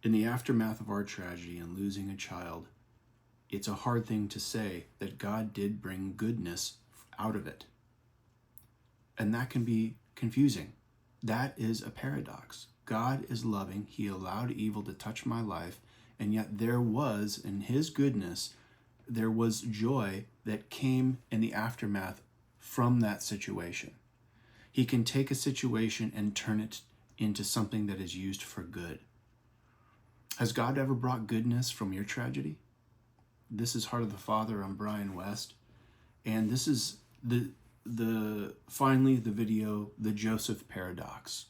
In the aftermath of our tragedy and losing a child, it's a hard thing to say that God did bring goodness out of it. And that can be confusing. That is a paradox. God is loving. He allowed evil to touch my life, and yet there was, in his goodness, there was joy that came in the aftermath from that situation. He can take a situation and turn it into something that is used for good. Has God ever brought goodness from your tragedy? This is Heart of the Father. I'm Brian West, and this is finally the video, the Joseph paradox.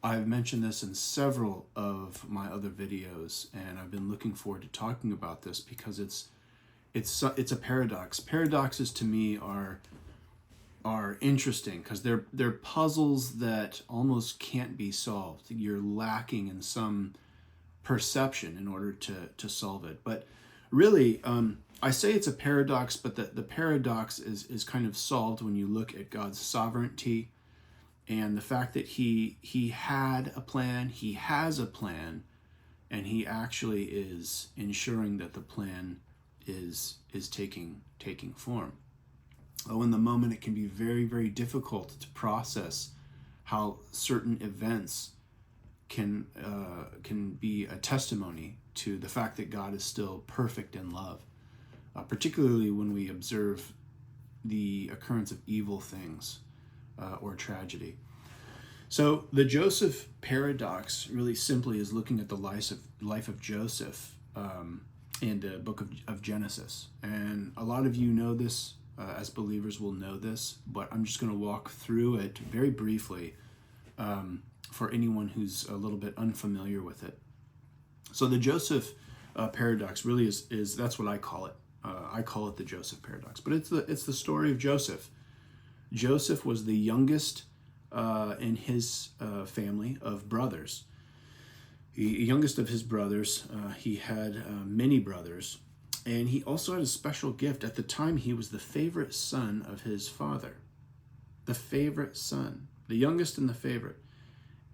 I've mentioned this in several of my other videos, and I've been looking forward to talking about this because it's a paradox. Paradoxes to me are interesting because they're puzzles that almost can't be solved. You're lacking in some perception in order to solve it. But really, I say it's a paradox, but the paradox is kind of solved when you look at God's sovereignty and the fact that he had a plan, he has a plan, and he actually is ensuring that the plan is taking form. Oh, in the moment, it can be very, very difficult to process how certain events can be a testimony to the fact that God is still perfect in love, particularly when we observe the occurrence of evil things or tragedy. So the Joseph paradox really simply is looking at the life of Joseph in the book of Genesis. And a lot of you know this, as believers will know this, but I'm just going to walk through it very briefly for anyone who's a little bit unfamiliar with it. So the Joseph paradox really is that's what I call it. I call it the Joseph paradox, but it's the story of Joseph. Joseph was the youngest in his family of brothers. The youngest of his brothers. He had many brothers, and he also had a special gift. At the time, he was the favorite son of his father. The favorite son, the youngest and the favorite.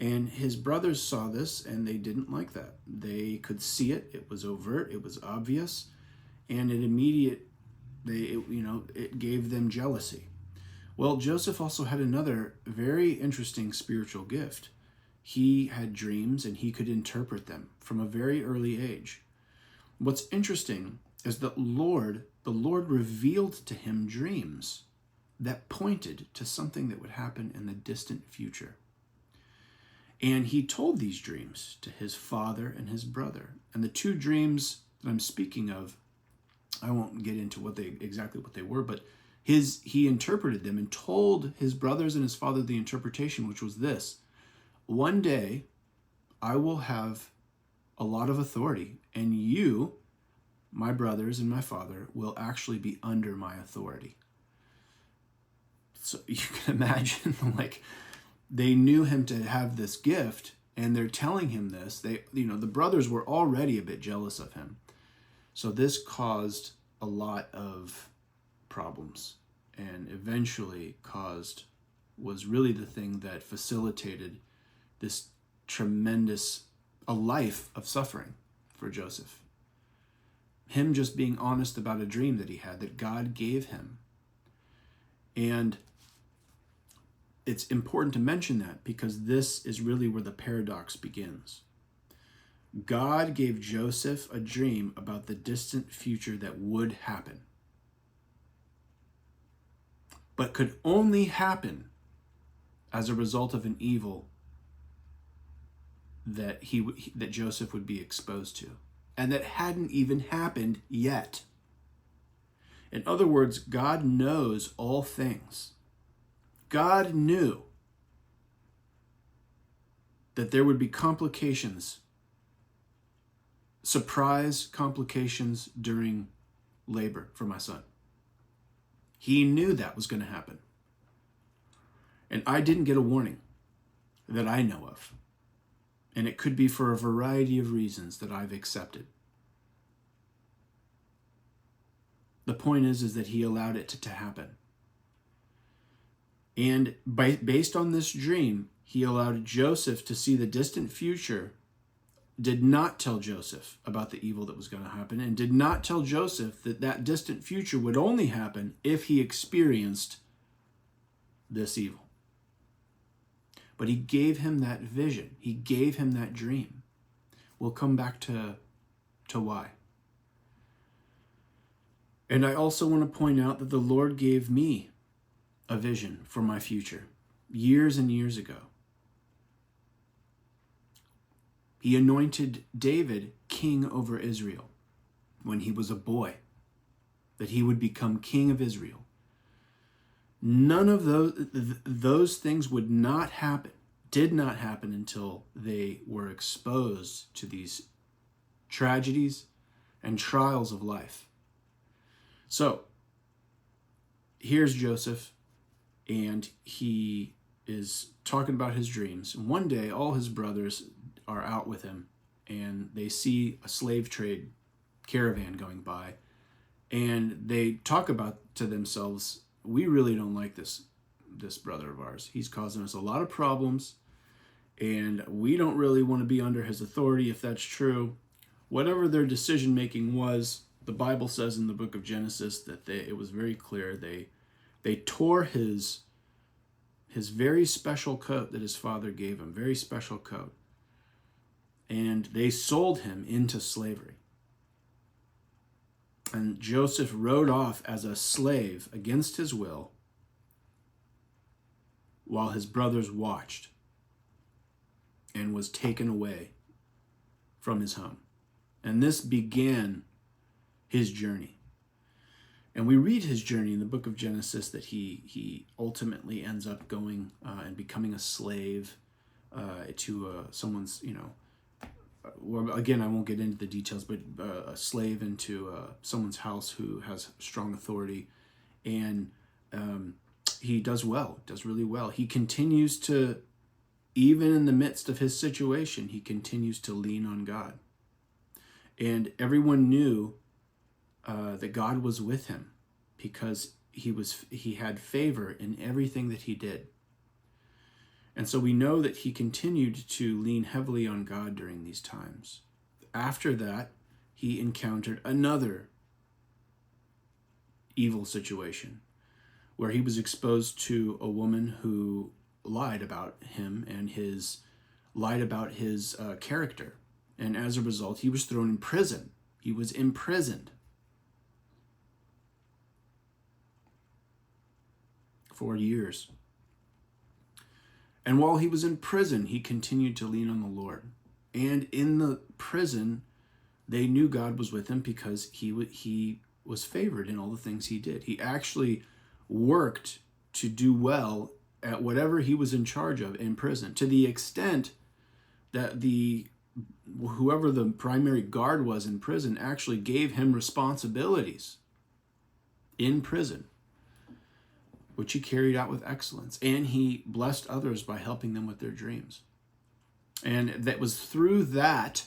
And his brothers saw this, and they didn't like that. They could see it. It was overt. It was obvious, and it gave them jealousy. Well, Joseph also had another very interesting spiritual gift. He had dreams, and he could interpret them from a very early age. What's interesting is that the Lord revealed to him dreams that pointed to something that would happen in the distant future. And he told these dreams to his father and his brother. And the two dreams that I'm speaking of, I won't get into exactly what they were, but he interpreted them and told his brothers and his father the interpretation, which was this: one day I will have a lot of authority, and you, my brothers and my father, will actually be under my authority. So you can imagine, they knew him to have this gift, and they're telling him this. The brothers were already a bit jealous of him. So this caused a lot of problems, and eventually was really the thing that facilitated this a life of suffering for Joseph. Him just being honest about a dream that he had, that God gave him. And it's important to mention that because this is really where the paradox begins. God gave Joseph a dream about the distant future that would happen, but could only happen as a result of an evil that Joseph would be exposed to, and that hadn't even happened yet. In other words, God knows all things. God knew that there would be complications, surprise complications during labor for my son. He knew that was going to happen. And I didn't get a warning that I know of. And it could be for a variety of reasons that I've accepted. The point is that he allowed it to happen. And based on this dream, he allowed Joseph to see the distant future did not tell Joseph about the evil that was going to happen, and did not tell Joseph that that distant future would only happen if he experienced this evil. But he gave him that vision. He gave him that dream. We'll come back to why. And I also want to point out that the Lord gave me a vision for my future years and years ago. He anointed David king over Israel when he was a boy, that he would become king of Israel. None of those things would not happen, did not happen until they were exposed to these tragedies and trials of life. So, here's Joseph, and he is talking about his dreams. And one day, all his brothers are out with him, and they see a slave trade caravan going by, and they talk about to themselves, we really don't like this brother of ours. He's causing us a lot of problems, and we don't really want to be under his authority if that's true. Whatever their decision making was, the Bible says in the book of Genesis that it was very clear. They tore his very special coat that his father gave him, very special coat, and they sold him into slavery. And Joseph rode off as a slave against his will while his brothers watched, and was taken away from his home. And this began his journey. And we read his journey in the book of Genesis, that he ultimately ends up going and becoming a slave to someone's, well, again, I won't get into the details, but a slave into someone's house who has strong authority. And he does really well. He continues to, even in the midst of his situation, he continues to lean on God. And everyone knew that God was with him, because he had favor in everything that he did. And so we know that he continued to lean heavily on God during these times. After that, he encountered another evil situation where he was exposed to a woman who lied about him and lied about his character. And as a result, he was thrown in prison. He was imprisoned for years. And while he was in prison, he continued to lean on the Lord. And in the prison, they knew God was with him because he was favored in all the things he did. He actually worked to do well at whatever he was in charge of in prison, to the extent that whoever the primary guard was in prison actually gave him responsibilities in prison, which he carried out with excellence. And he blessed others by helping them with their dreams. And that was through that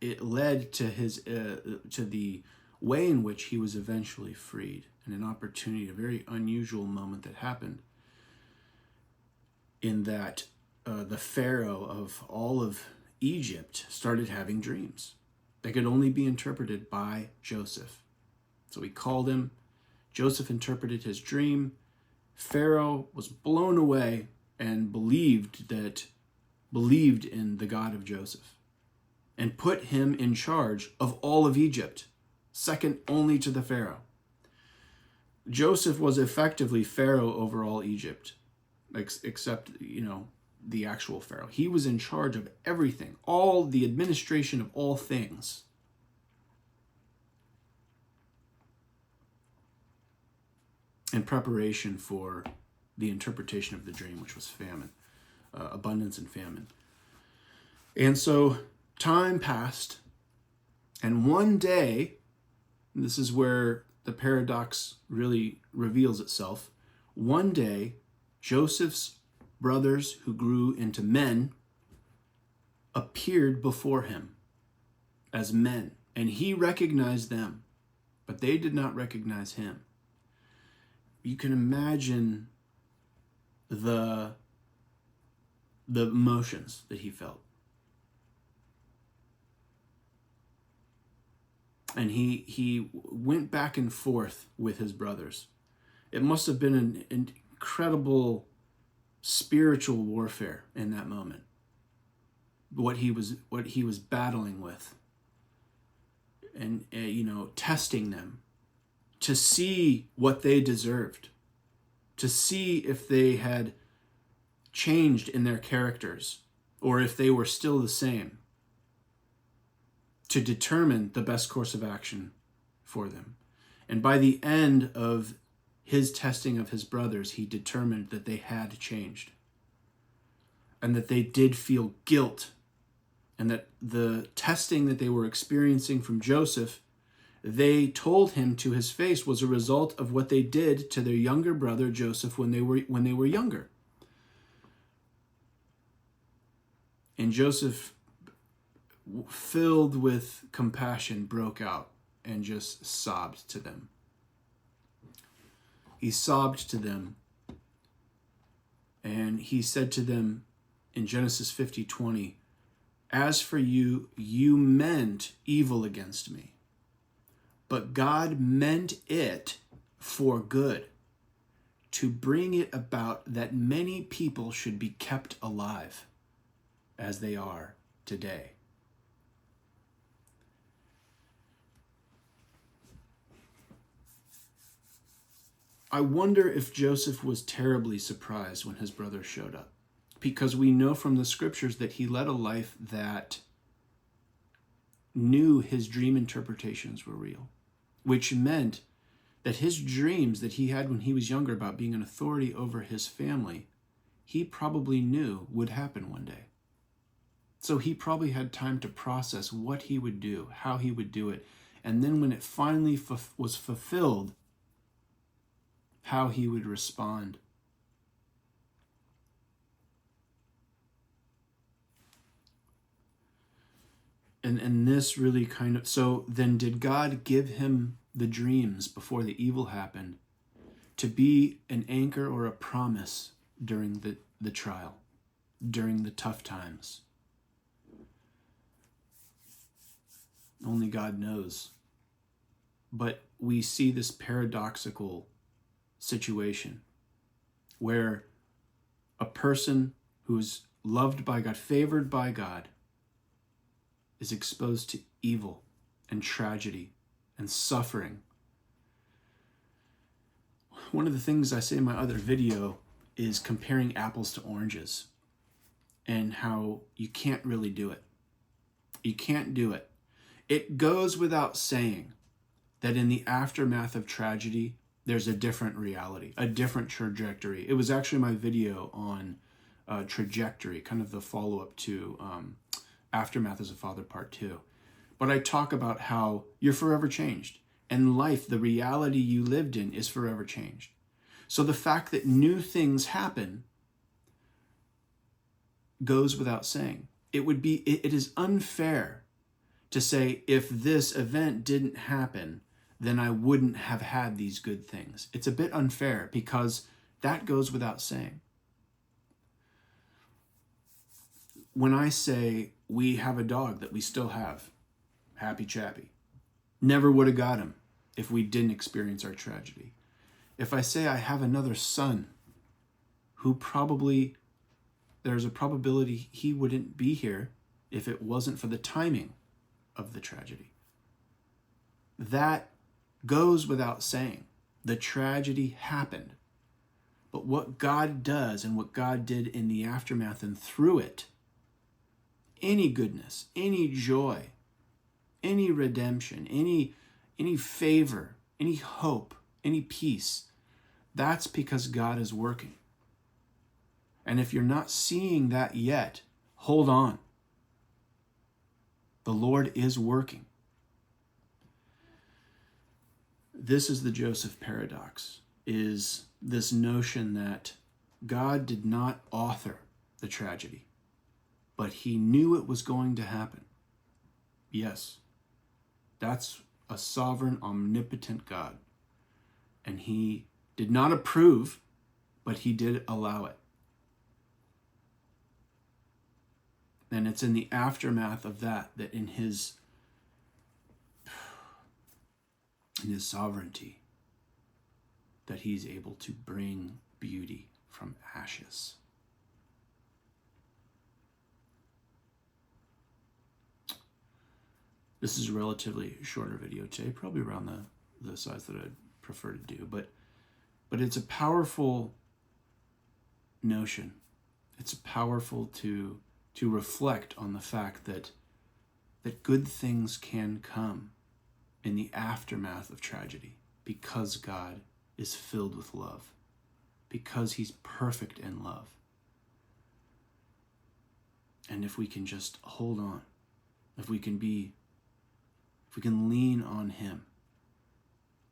it led to to the way in which he was eventually freed, and an opportunity, a very unusual moment that happened, in that the Pharaoh of all of Egypt started having dreams that could only be interpreted by Joseph. So he called him. Joseph interpreted his dream. Pharaoh was blown away and believed in the God of Joseph, and put him in charge of all of Egypt, second only to the Pharaoh. Joseph was effectively Pharaoh over all Egypt, except, the actual Pharaoh. He was in charge of everything, all the administration of all things. In preparation for the interpretation of the dream, which was famine, abundance and famine. And so time passed, and one day, and this is where the paradox really reveals itself, one day, Joseph's brothers, who grew into men, appeared before him as men, and he recognized them, but they did not recognize him. You can imagine the emotions that he felt. And he went back and forth with his brothers. It must have been an incredible spiritual warfare in that moment. What he was battling with, and testing them to see what they deserved, to see if they had changed in their characters or if they were still the same, to determine the best course of action for them. And by the end of his testing of his brothers, he determined that they had changed and that they did feel guilt, and that the testing that they were experiencing from Joseph, they told him to his face, was a result of what they did to their younger brother Joseph when they were younger. And Joseph, filled with compassion, broke out and just sobbed to them. He sobbed to them, and he said to them in Genesis 50:20, "As for you, you meant evil against me, but God meant it for good, to bring it about that many people should be kept alive, as they are today." I wonder if Joseph was terribly surprised when his brothers showed up, because we know from the scriptures that he led a life that knew his dream interpretations were real, which meant that his dreams that he had when he was younger about being an authority over his family, he probably knew would happen one day. So he probably had time to process what he would do, how he would do it, and then when it finally was fulfilled, how he would respond. And this really so then did God give him the dreams before the evil happened to be an anchor or a promise during the trial, during the tough times? Only God knows. But we see this paradoxical situation where a person who's loved by God, favored by God, is exposed to evil and tragedy and suffering. One of the things I say in my other video is comparing apples to oranges, and how you can't really do it. You can't do it. It goes without saying that in the aftermath of tragedy, there's a different reality, a different trajectory. It was actually my video on trajectory, kind of the follow-up to Aftermath as a Father Part 2. But I talk about how you're forever changed, and life, the reality you lived in, is forever changed. So the fact that new things happen goes without saying. It is unfair to say, if this event didn't happen, then I wouldn't have had these good things. It's a bit unfair, because that goes without saying. When I say we have a dog that we still have, Happy Chappy, never would have got him if we didn't experience our tragedy. If I say I have another son who there's a probability he wouldn't be here if it wasn't for the timing of the tragedy. That goes without saying. The tragedy happened. But what God does, and what God did in the aftermath and through it, any goodness, any joy, any redemption, any favor, any hope, any peace, that's because God is working. And if you're not seeing that yet, hold on. The Lord is working. This is the Joseph paradox, is this notion that God did not author the tragedy, but he knew it was going to happen. Yes, that's a sovereign, omnipotent God. And he did not approve, but he did allow it. And it's in the aftermath of that in his in his sovereignty that he's able to bring beauty from ashes. This is a relatively shorter video today, probably around the size that I'd prefer to do, but it's a powerful notion. It's powerful to reflect on the fact that good things can come in the aftermath of tragedy because God is filled with love, because he's perfect in love. And if we can just hold on, if we can lean on him.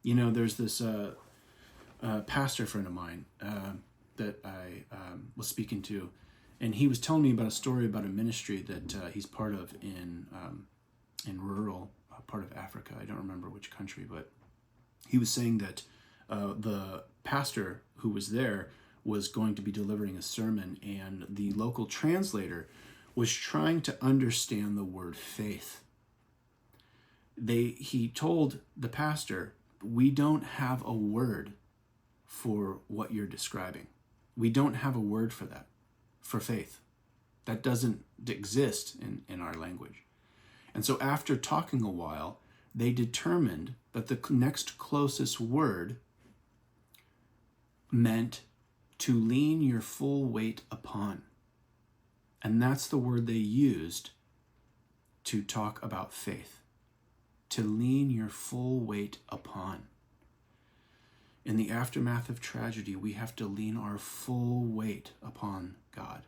You know, there's this pastor friend of mine that I was speaking to, and he was telling me about a story about a ministry that he's part of in rural part of Africa. I don't remember which country, but he was saying that the pastor who was there was going to be delivering a sermon, and the local translator was trying to understand the word faith. He told the pastor, "We don't have a word for what you're describing. We don't have a word for that, for faith. That doesn't exist in our language." And so after talking a while, they determined that the next closest word meant to lean your full weight upon. And that's the word they used to talk about faith. To lean your full weight upon. In the aftermath of tragedy, we have to lean our full weight upon God.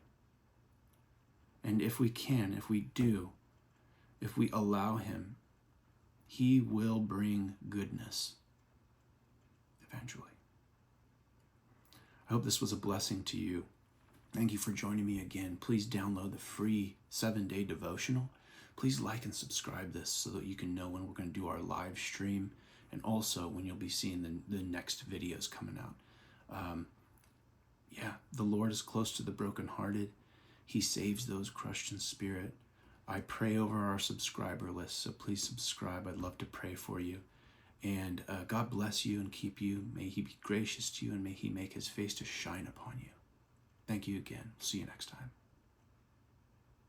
And if we can, if we do, if we allow him, he will bring goodness eventually. I hope this was a blessing to you. Thank you for joining me again. Please download the free 7-day devotional. Please like and subscribe this so that you can know when we're going to do our live stream, and also when you'll be seeing the next videos coming out. The Lord is close to the brokenhearted. He saves those crushed in spirit. I pray over our subscriber list, so please subscribe. I'd love to pray for you. And God bless you and keep you. May he be gracious to you, and may he make his face to shine upon you. Thank you again. See you next time.